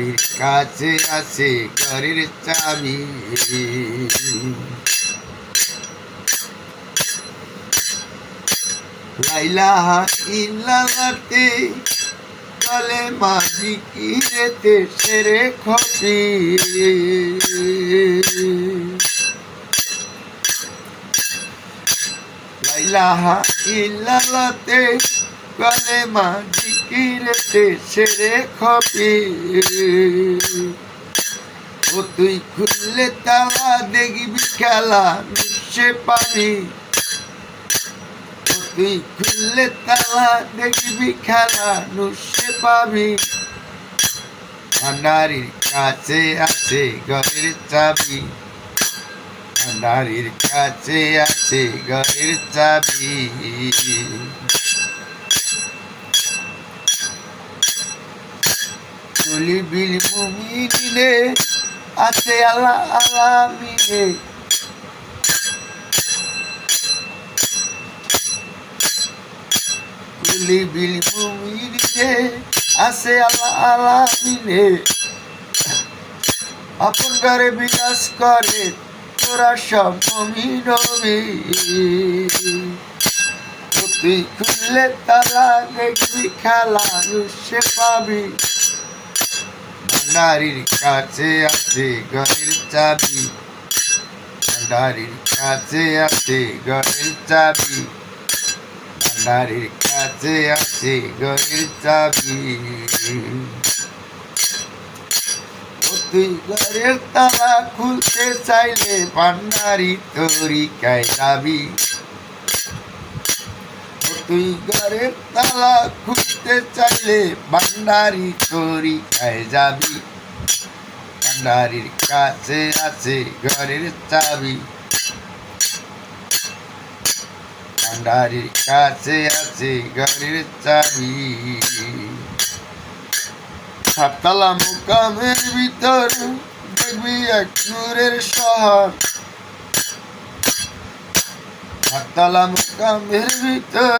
ভান্ডারির কাছে আছে ঘরের চাবি। লাইলাহা ইল্লাল্লাহতে কালেমা জিকিরেতে সেরে খপি। লাইলাহা ইল্লাল্লাহতে কালেমা জিকিরেতে সেরে খপি। ও তুই খুললে তালা দেখবি খেলা মিশে পাবি। তুই খুললে তালা দেখবি খেলা নুসে পাবি। ভান্ডারির কাছে আছে ঘরের চাবি। ভান্ডারির কাছে আছে ঘরের চাবি। কলিবিল মুমিনিনে আছে আল্লাহ আলামিনে। কলিবিল মুমিনিনে আছে আল্লাহ আলামিনে। আপন ঘরে বিকাশ করে তোরা সব মুমিন নবী। তুই খুললে তালা দেখবি খেলা নুসে পাবি। ভান্ডারির কাছে আছে ঘরের চাবি। ভান্ডারির কাছে আছে ঘরের চাবি। ভান্ডারির কাছে আছে ঘরের চাবি। তুই ঘরের তালা খুলতে চাইলে ভান্ডারি তরিকায় যাবি। তুই ঘরের তালা খুলতে চাইলে ভান্ডারি তরিকায় যাবি। ভান্ডারির কাছে আছে ঘরের চাবি। ভান্ডারির কাছে আছে ঘরের চাবি। সাততলা মুকামের ভিতর দেখবি এক নূরের শহর। সাততলা মুকামের ভিতর